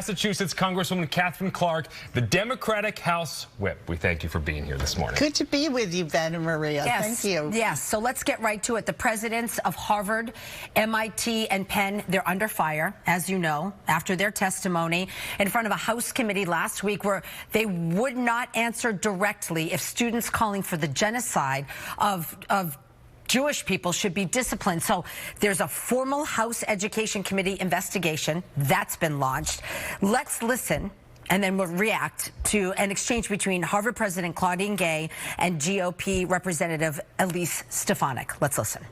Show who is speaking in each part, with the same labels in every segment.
Speaker 1: Massachusetts Congresswoman Katherine Clark, the Democratic House Whip. We thank you for being here this morning.
Speaker 2: Good to be with you, Ben and Maria.
Speaker 3: Yes,
Speaker 2: thank you.
Speaker 3: Yes, so let's get right to it. The presidents of Harvard, MIT, and Penn, they're under fire, as you know, after their testimony in front of a House committee last week where they would not answer directly if students calling for the genocide of Jewish people should be disciplined. So there's a formal House Education Committee investigation that's been launched. Let's listen, and then we'll react to an exchange between Harvard President Claudine Gay and GOP Representative Elise Stefanik. Let's listen.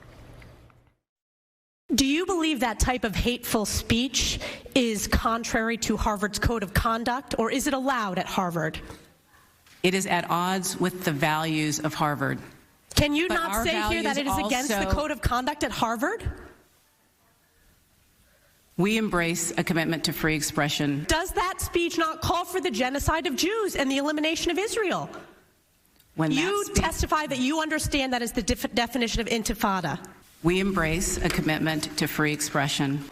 Speaker 4: Do you believe that type of hateful speech is contrary to Harvard's code of conduct, or is it allowed at Harvard?
Speaker 5: It is at odds with the values of Harvard.
Speaker 4: Can you not say here that it is against the code of conduct at Harvard?
Speaker 5: We embrace a commitment to free expression.
Speaker 4: Does that speech not call for the genocide of Jews and the elimination of Israel?
Speaker 5: When
Speaker 4: you testify that you understand that is the definition of intifada.
Speaker 5: We embrace a commitment to free expression.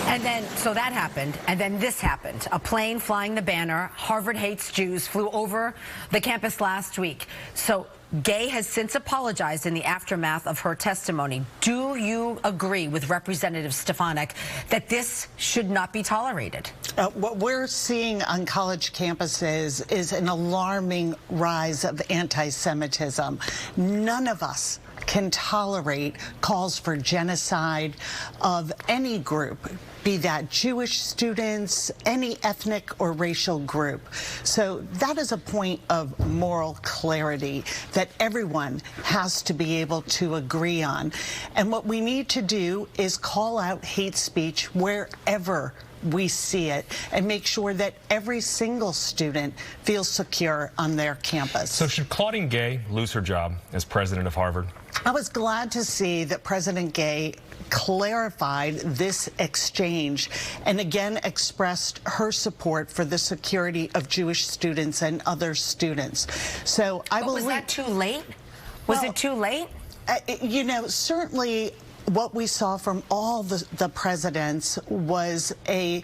Speaker 3: And then, so that happened, and then this happened. A plane flying the banner, Harvard Hates Jews, flew over the campus last week. So Gay has since apologized in the aftermath of her testimony. Do you agree with Representative Stefanik that this should not be tolerated?
Speaker 2: What we're seeing on college campuses is an alarming rise of anti-Semitism. None of us can tolerate calls for genocide of any group, be that Jewish students, any ethnic or racial group. So that is a point of moral clarity that everyone has to be able to agree on. And what we need to do is call out hate speech wherever we see it and make sure that every single student feels secure on their campus.
Speaker 1: So should Claudine Gay lose her job as president of Harvard?
Speaker 2: I was glad to see that President Gay clarified this exchange and again expressed her support for the security of Jewish students and other students. So I believe.
Speaker 3: Was that too late? Was it too late?
Speaker 2: You know, certainly what we saw from all the presidents was a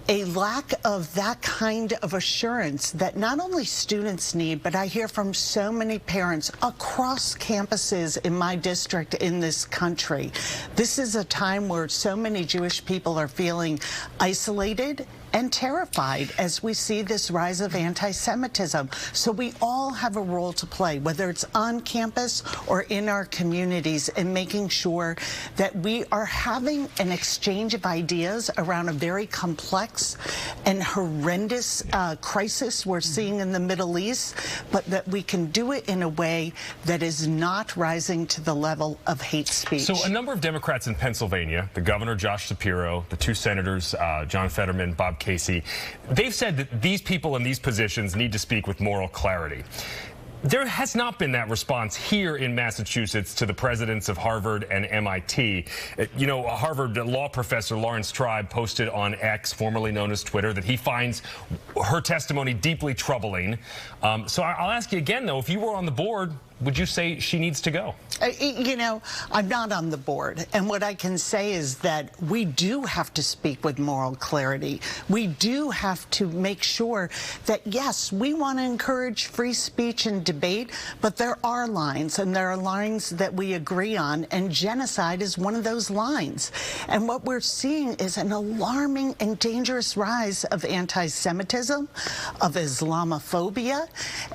Speaker 2: lack of that kind of assurance that not only students need, but I hear from so many parents across campuses in my district in this country. This is a time where so many Jewish people are feeling isolated and terrified as we see this rise of anti-Semitism. So we all have a role to play, whether it's on campus or in our communities, in making sure that we are having an exchange of ideas around a very complex and horrendous crisis we're seeing in the Middle East, but that we can do it in a way that is not rising to the level of hate speech.
Speaker 1: So a number of Democrats in Pennsylvania, the governor, Josh Shapiro, the two senators, John Fetterman, Bob Casey, they've said that these people in these positions need to speak with moral clarity. There has not been that response here in Massachusetts to the presidents of Harvard and MIT. You know, a Harvard law professor, Lawrence Tribe, posted on X, formerly known as Twitter, that he finds her testimony deeply troubling. So I'll ask you again, though, if you were on the board, would you say she needs to go?
Speaker 2: You know, I'm not on the board. And what I can say is that we do have to speak with moral clarity. We do have to make sure that, yes, we want to encourage free speech and debate, but there are lines, and there are lines that we agree on, and genocide is one of those lines. And what we're seeing is an alarming and dangerous rise of anti-Semitism, of Islamophobia,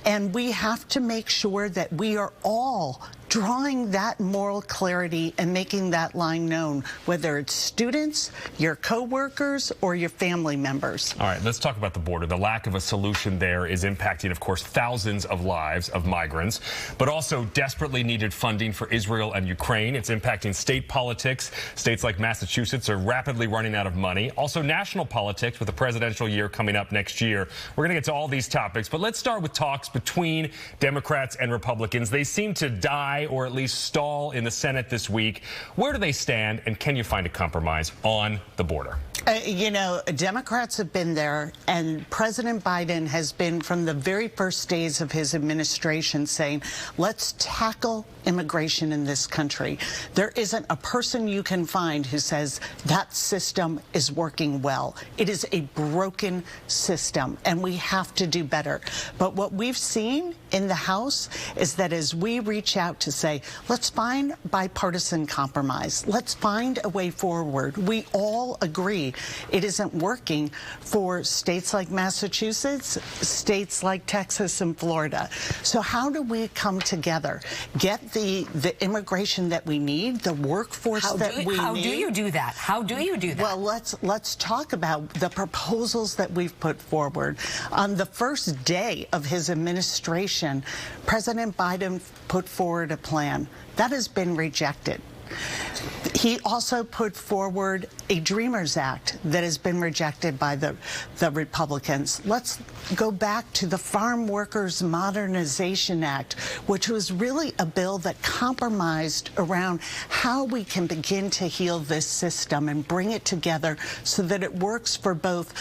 Speaker 2: and we have to make sure that we are all drawing that moral clarity and making that line known, whether it's students, your co-workers, or your family members.
Speaker 1: All right, let's talk about the border. The lack of a solution there is impacting, of course, thousands of lives of migrants, but also desperately needed funding for Israel and Ukraine. It's impacting state politics. States like Massachusetts are rapidly running out of money. Also national politics with the presidential year coming up next year. We're going to get to all these topics, but let's start with talks between Democrats and Republicans. They seem to die or at least stall in the Senate this week. Where do they stand, and can you find a compromise on the border?
Speaker 2: You know, Democrats have been there, and President Biden has been from the very first days of his administration saying, let's tackle immigration in this country. There isn't a person you can find who says that system is working well. It is a broken system, and we have to do better. But what we've seen in the House is that as we reach out to say, let's find bipartisan compromise, let's find a way forward, we all agree it isn't working for states like Massachusetts, states like Texas and Florida. So how do we come together, get the immigration that we need, the workforce that we need?
Speaker 3: How do you do that? How do you do that?
Speaker 2: Well, let's talk about the proposals that we've put forward. On the first day of his administration, President Biden put forward a plan that has been rejected. He also put forward a Dreamers Act that has been rejected by the Republicans. Let's go back to the Farm Workers Modernization Act, which was really a bill that compromised around how we can begin to heal this system and bring it together so that it works for both,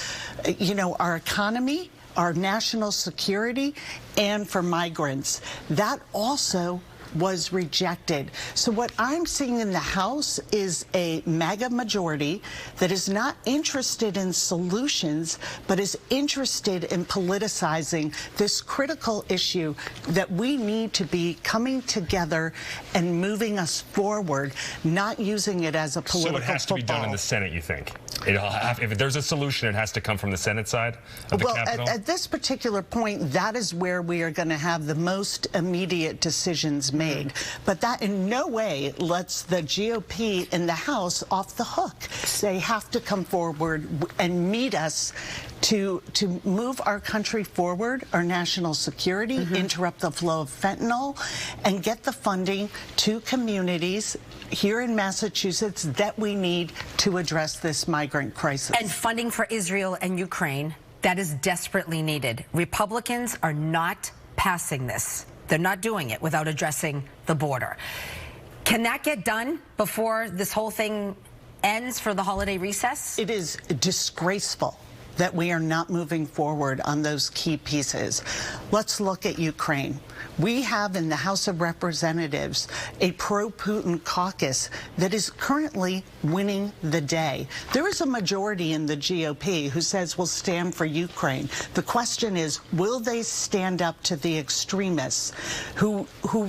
Speaker 2: you know, our economy, our national security, and for migrants. That also was rejected. So what I'm seeing in the House is a MAGA majority that is not interested in solutions, but is interested in politicizing this critical issue that we need to be coming together and moving us forward, not using it as a political
Speaker 1: So it has to be done in the Senate, you think? If there's a solution, it has to come from the Senate side of the Capitol?
Speaker 2: Well, at this particular point, that is where we are going to have the most immediate decisions made. But that in no way lets the GOP in the House off the hook. They have to come forward and meet us to move our country forward, our national security, interrupt the flow of fentanyl, and get the funding to communities here in Massachusetts that we need to address this migrant crisis.
Speaker 3: And funding for Israel and Ukraine, that is desperately needed. Republicans are not passing this. They're not doing it without addressing the border. Can that get done before this whole thing ends for the holiday recess?
Speaker 2: It is disgraceful that we are not moving forward on those key pieces. Let's look at Ukraine. We have in the House of Representatives a pro-Putin caucus that is currently winning the day. There is a majority in the GOP who says we'll stand for Ukraine. The question is, will they stand up to the extremists who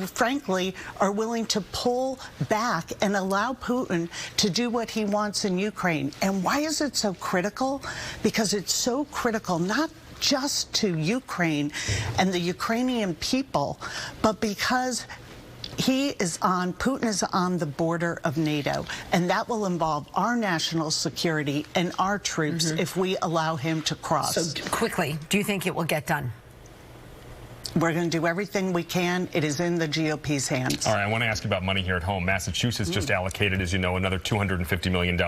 Speaker 2: frankly are willing to pull back and allow Putin to do what he wants in Ukraine? And why is it so critical? Because it's so critical, not just to Ukraine and the Ukrainian people, but because Putin is on the border of NATO, and that will involve our national security and our troops if we allow him to cross.
Speaker 3: So quickly, do you think it will get done?
Speaker 2: We're going to do everything we can. It is in the GOP's hands.
Speaker 1: All right, I want to ask you about money here at home. Massachusetts just allocated, as you know, another $250 million.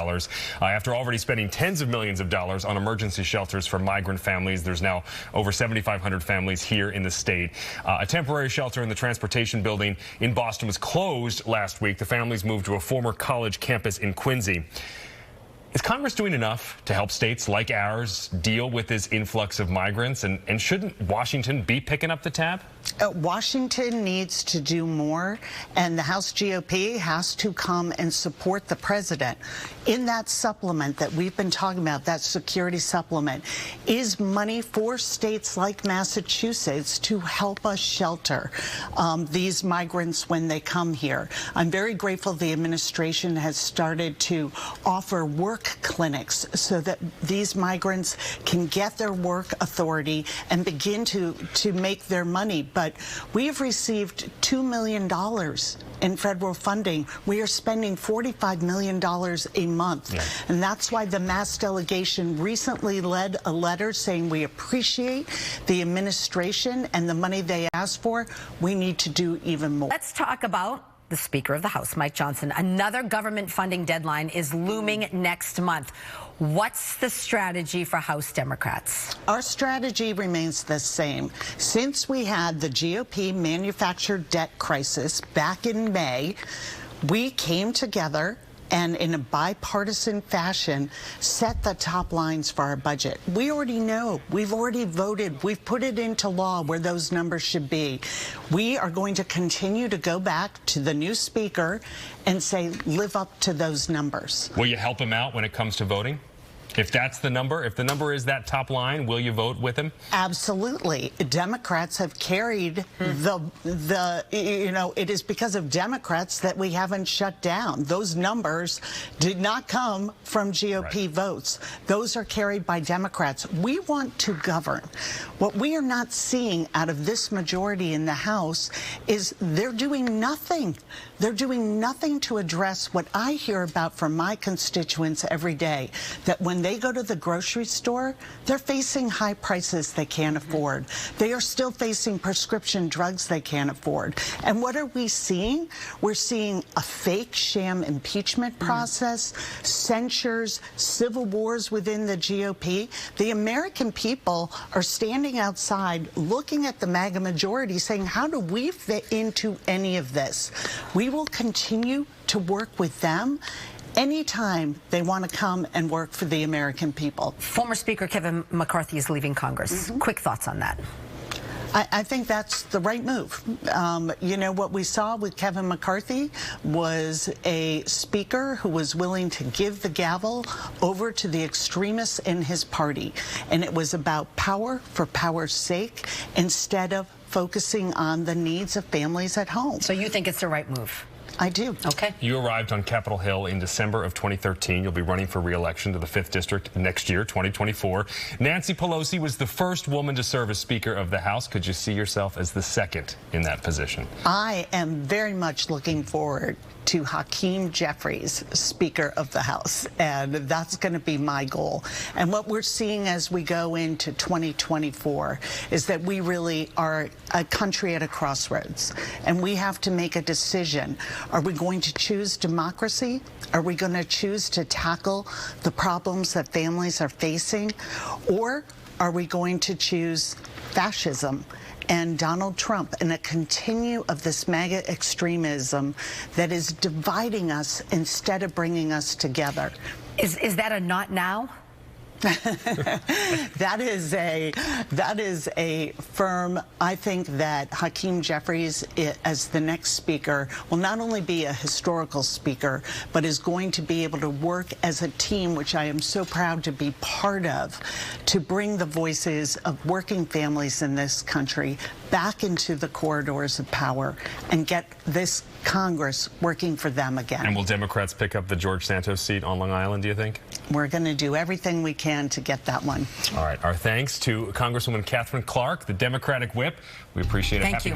Speaker 1: After already spending tens of millions of dollars on emergency shelters for migrant families, there's now over 7,500 families here in the state. A temporary shelter in the transportation building in Boston was closed last week. The families moved to a former college campus in Quincy. Is Congress doing enough to help states like ours deal with this influx of migrants? And shouldn't Washington be picking up the tab?
Speaker 2: Washington needs to do more, and the House GOP has to come and support the president. In that supplement that we've been talking about, that security supplement, is money for states like Massachusetts to help us shelter these migrants when they come here. I'm very grateful the administration has started to offer work clinics so that these migrants can get their work authority and begin to make their money. But we have received $2 million in federal funding. We are spending $45 million a month. Yeah. And that's why the Mass delegation recently led a letter saying we appreciate the administration and the money they asked for. We need to do even more.
Speaker 3: Let's talk about the Speaker of the House, Mike Johnson. Another government funding deadline is looming next month. What's the strategy for House Democrats?
Speaker 2: Our strategy remains the same. Since we had the GOP manufactured debt crisis back in May, we came together and in a bipartisan fashion set the top lines for our budget. We already know. We've already voted. We've put it into law where those numbers should be. We are going to continue to go back to the new speaker and say, live up to those numbers.
Speaker 1: Will you help him out when it comes to voting? If that's the number, if the number is that top line, will you vote with him?
Speaker 2: Absolutely. Democrats have carried it is because of Democrats that we haven't shut down. Those numbers did not come from GOP votes. Those are carried by Democrats. We want to govern. What we are not seeing out of this majority in the House is they're doing nothing. They're doing nothing to address what I hear about from my constituents every day, that when they go to the grocery store, they're facing high prices they can't afford. They are still facing prescription drugs they can't afford. And what are we seeing? We're seeing a fake sham impeachment process, censures, civil wars within the GOP. The American people are standing outside looking at the MAGA majority saying, how do we fit into any of this? We will continue to work with them anytime they want to come and work for the American people.
Speaker 3: Former Speaker Kevin McCarthy is leaving Congress. Quick thoughts on that.
Speaker 2: I think that's the right move. You know, what we saw with Kevin McCarthy was a speaker who was willing to give the gavel over to the extremists in his party. And it was about power for power's sake instead of focusing on the needs of families at home.
Speaker 3: So you think it's the right move?
Speaker 2: I do.
Speaker 3: Okay.
Speaker 1: You arrived on Capitol Hill in December of 2013. You'll be running for re-election to the 5th District next year, 2024. Nancy Pelosi was the first woman to serve as Speaker of the House. Could you see yourself as the second in that position?
Speaker 2: I am very much looking forward to Hakeem Jeffries, Speaker of the House, and that's going to be my goal. And what we're seeing as we go into 2024 is that we really are a country at a crossroads, and we have to make a decision. Are we going to choose democracy? Are we going to choose to tackle the problems that families are facing? Or are we going to choose fascism and Donald Trump and a continue of this MAGA extremism that is dividing us instead of bringing us together?
Speaker 3: Is that a not now?
Speaker 2: That is a firm. I think that Hakeem Jeffries, as the next speaker, will not only be a historical speaker, but is going to be able to work as a team, which I am so proud to be part of, to bring the voices of working families in this country back into the corridors of power and get this Congress working for them again.
Speaker 1: And will Democrats pick up the George Santos seat on Long Island, do you think?
Speaker 2: We're going to do everything we can to get that one.
Speaker 1: All right. Our thanks to Congresswoman Katherine Clark, the Democratic whip. We appreciate it.
Speaker 3: Thank you.